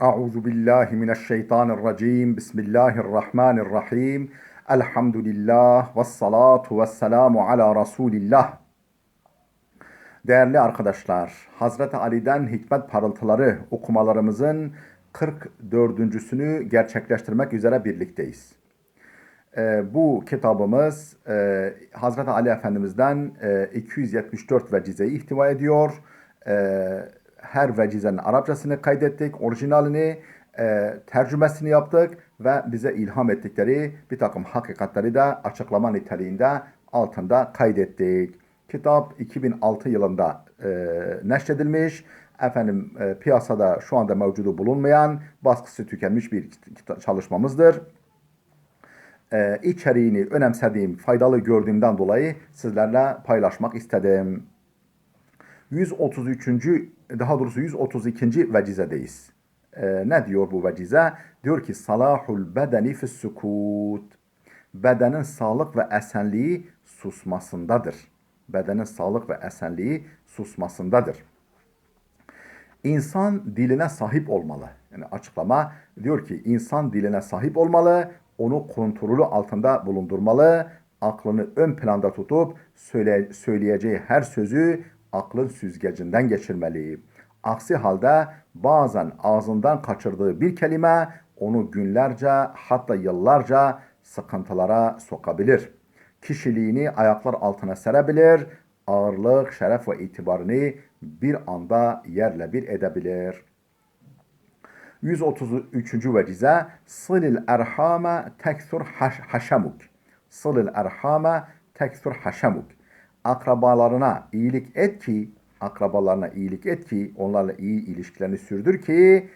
Euzu billahi mineşşeytanirracim. Bismillahirrahmanirrahim. Elhamdülillah ve salatu ve selamu ala Resulillah. Değerli arkadaşlar, Hazreti Ali'den hikmet parıltıları okumalarımızın 44.sünü gerçekleştirmek üzere birlikteyiz. Bu kitabımız Hazreti Ali Efendimiz'den 274 vecizeyi ihtiva ediyor. Her vecizenin Arapçasını kaydettik, orijinalini, tercümesini yaptık ve bize ilham ettikleri bir takım hakikatleri de açıklama niteliğinde altında kaydettik. Kitap 2006 yılında neşredilmiş. Piyasada şu anda mevcudu bulunmayan, baskısı tükenmiş bir çalışmamızdır. İçeriğini önemsediğim, faydalı gördüğümden dolayı sizlerle paylaşmak istedim. 132. vecizedeyiz. Ne diyor bu vecize? Diyor ki salahul bedeni fis sukut. Bedenin sağlık ve esenliği susmasındadır. Bedenin sağlık ve esenliği susmasındadır. İnsan diline sahip olmalı. Yani açıklama diyor ki insan diline sahip olmalı, onu kontrolü altında bulundurmalı, aklını ön planda tutup söyleyeceği her sözü aklın süzgecinden geçirmeli. Aksi halde bazen ağzından kaçırdığı bir kelime onu günlerce hatta yıllarca sıkıntılara sokabilir. Kişiliğini ayaklar altına serebilir, ağırlık, şeref ve itibarını bir anda yerle bir edebilir. 133. vecize Sılil erhame tekthur haşamuk. Sılil erhame tekthur haşamuk. Akrabalarına iyilik et ki, onlarla iyi ilişkilerini sürdür ki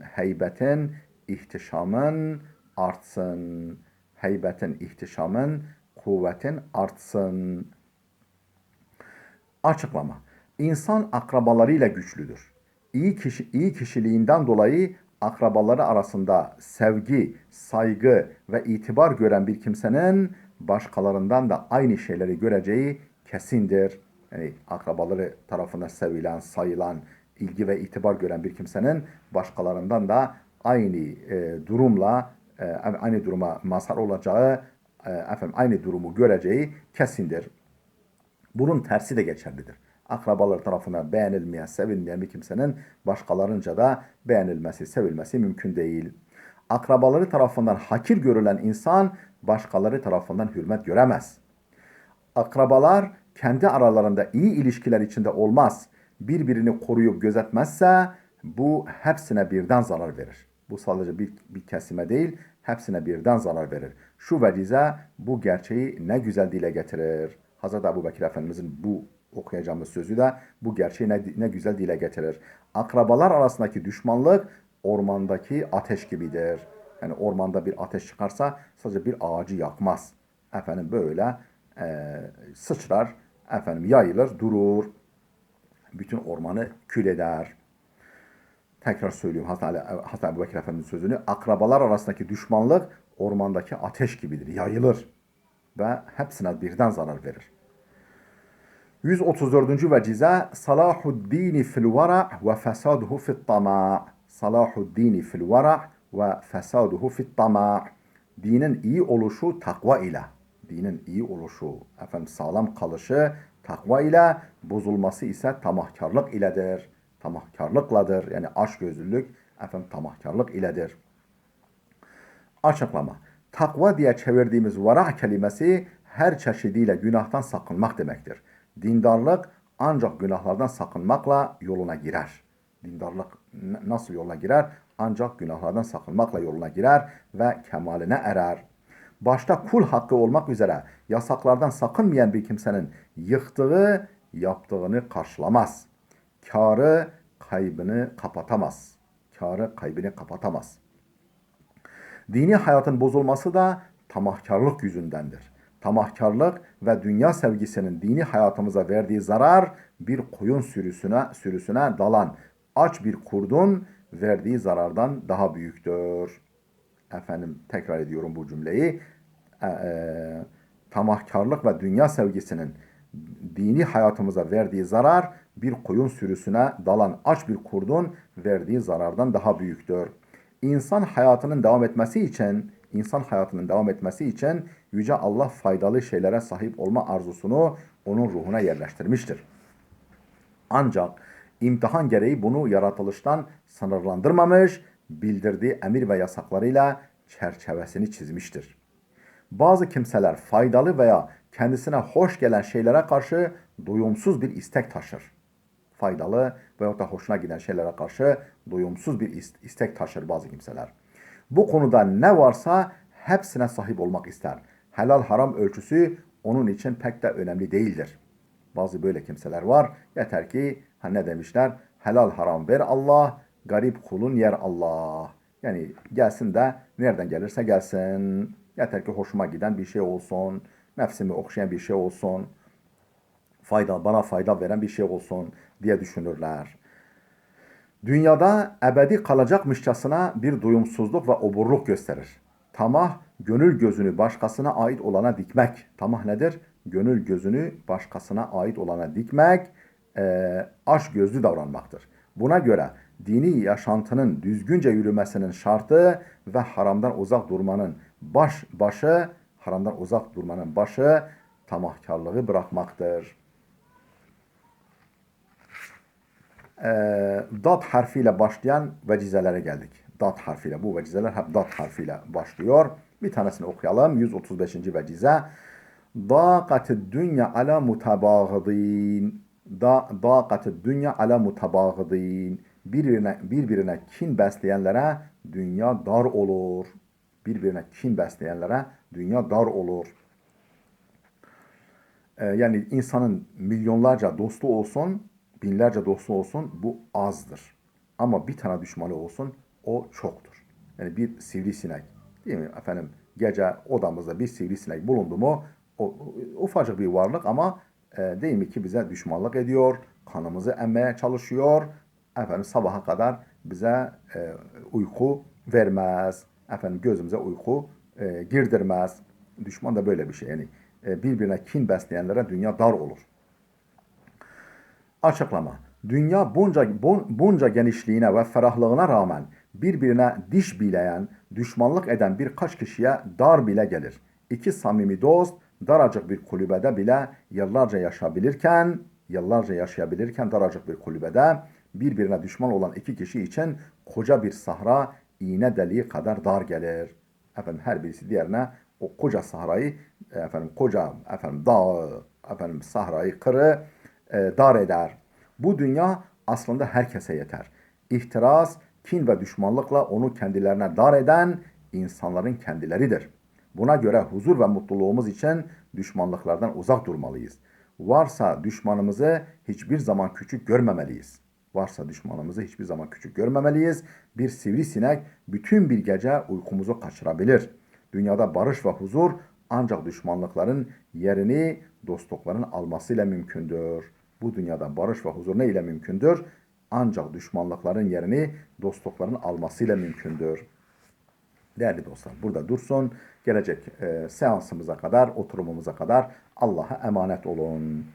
heybetin, ihtişamın artsın. Heybetin, ihtişamın, kuvvetin artsın. Açıklama. İnsan akrabalarıyla güçlüdür. İyi kişiliğinden dolayı akrabaları arasında sevgi, saygı ve itibar gören bir kimsenin başkalarından da aynı şeyleri göreceği kesindir. Yani akrabaları tarafından sevilen, sayılan, ilgi ve itibar gören bir kimsenin başkalarından da aynı duruma mazhar olacağı, aynı durumu göreceği kesindir. Bunun tersi de geçerlidir. Akrabalar tarafından beğenilmeyen, sevilmeyen bir kimsenin başkalarınca da beğenilmesi, sevilmesi mümkün değil. Akrabaları tarafından hakir görülen insan başkaları tarafından hürmet göremez. Akrabalar kendi aralarında iyi ilişkiler içinde olmaz, birbirini koruyup gözetmezse bu hepsine birden zarar verir. Bu sadece bir kesime değil, hepsine birden zarar verir. Şu vecize bu gerçeği ne güzel dile getirir. Hazreti Ebubekir Efendimizin bu okuyacağımız sözü de bu gerçeği ne güzel dile getirir. Akrabalar arasındaki düşmanlık ormandaki ateş gibidir. Yani ormanda bir ateş çıkarsa sadece bir ağacı yakmaz. Böyle sıçrar, yayılır, durur. Bütün ormanı kül eder. Tekrar söylüyorum Hazreti Ebubekir Efendimiz'in sözünü. Akrabalar arasındaki düşmanlık ormandaki ateş gibidir. Yayılır ve hepsine birden zarar verir. 134. vecize Salahuddin fil vara ve fesaduhu fit tama. Salahuddin fil vara ve fesaduhu fit tama. Dinin iyi oluşu takva ile. Dinin iyi oluşu, sağlam kalışı takva ile, bozulması ise tamahkarlık iledir. Tamahkarlıkladır. Yani açgözlülük, tamahkarlık iledir. Açıklama. Takva diye çevirdiğimiz vara kelimesi her çeşidiyle günahtan sakınmak demektir. Dindarlık ancak günahlardan sakınmakla yoluna girer. Dindarlık nasıl yoluna girer? Ancak günahlardan sakınmakla yoluna girer ve kemaline erer. Başta kul hakkı olmak üzere yasaklardan sakınmayan bir kimsenin yıktığı yaptığını karşılamaz. Kârı kaybını kapatamaz. Kârı kaybını kapatamaz. Dini hayatın bozulması da tamahkarlık yüzündendir. Tamahkarlık ve dünya sevgisinin dini hayatımıza verdiği zarar bir koyun sürüsüne dalan aç bir kurdun verdiği zarardan daha büyüktür. Tekrar ediyorum bu cümleyi. Tamahkarlık ve dünya sevgisinin dini hayatımıza verdiği zarar bir koyun sürüsüne dalan aç bir kurdun verdiği zarardan daha büyüktür. İnsan hayatının devam etmesi için Yüce Allah faydalı şeylere sahip olma arzusunu onun ruhuna yerleştirmiştir. Ancak imtihan gereği bunu yaratılıştan sınırlandırmamış, bildirdiği emir ve yasaklarıyla çerçevesini çizmiştir. Bazı kimseler faydalı veya kendisine hoş gelen şeylere karşı doyumsuz bir istek taşır. Faydalı veyahut da hoşuna giden şeylere karşı doyumsuz bir istek taşır bazı kimseler. Bu konuda ne varsa hepsine sahip olmak ister. Helal haram ölçüsü onun için pek de önemli değildir. Bazı böyle kimseler var. Yeter ki ne demişler? Helal haram ver Allah, garip kulun yer Allah. Yani gelsin de nereden gelirse gelsin. Yeter ki hoşuma giden bir şey olsun. Nefsimi okşayan bir şey olsun. Bana fayda veren bir şey olsun diye düşünürler. Dünyada ebedi kalacakmışçasına bir doyumsuzluk ve oburluk gösterir. Tamah, gönül gözünü başkasına ait olana dikmek. Tamah nedir? Gönül gözünü başkasına ait olana dikmek, aç gözlü davranmaktır. Buna göre dini yaşantının düzgünce yürümesinin şartı ve haramdan uzak durmanın başı tamahkarlığı bırakmaktır. Dat harfiyle başlayan vecizelere geldik. Dat harfiyle. Bu vecizeler hep dat harfiyle başlıyor. Bir tanesini okuyalım. 135. vecize. Dâqatid dünya ala mutabâgıdîn. Dâqatid dünya ala mutabâgıdîn. Birbirine kin besleyenlere dünya dar olur. Birbirine kin besleyenlere dünya dar olur. Yani insanın milyonlarca dostu olsun, binlerce dostu olsun bu azdır. Ama bir tane düşmanı olsun o çoktur. Yani bir sivrisinek değil mi efendim gece odamızda bir sivrisinek bulundu mu o ufacık bir varlık ama değil mi ki bize düşmanlık ediyor, kanımızı emmeye çalışıyor. Efendim sabaha kadar bize uyku vermez. Efendim gözümüze uyku girdirmez. Düşman da böyle bir şey yani birbirine kin besleyenlere dünya dar olur. Açıklama. Dünya bunca genişliğine ve ferahlığına rağmen birbirine diş bileyen, düşmanlık eden birkaç kişiye dar bile gelir. İki samimi dost daracık bir kulübede bile yıllarca yaşayabilirken daracık bir kulübede birbirine düşman olan iki kişi için koca bir sahra iğne deliği kadar dar gelir. Efendim her birisi diğerine o koca sahrayı koca dağı sahrayı kırı dar eder. Bu dünya aslında herkese yeter. İhtiras, kin ve düşmanlıkla onu kendilerine dar eden insanların kendileridir. Buna göre huzur ve mutluluğumuz için düşmanlıklardan uzak durmalıyız. Varsa düşmanımızı hiçbir zaman küçük görmemeliyiz. Bir sivrisinek bütün bir gece uykumuzu kaçırabilir. Dünyada barış ve huzur ancak düşmanlıkların yerini dostlukların almasıyla mümkündür. Bu dünyada barış ve huzur ne ile mümkündür? Ancak düşmanlıkların yerini dostlukların almasıyla mümkündür. Değerli dostlar burada dursun. Gelecek seansımıza kadar, oturumumuza kadar Allah'a emanet olun.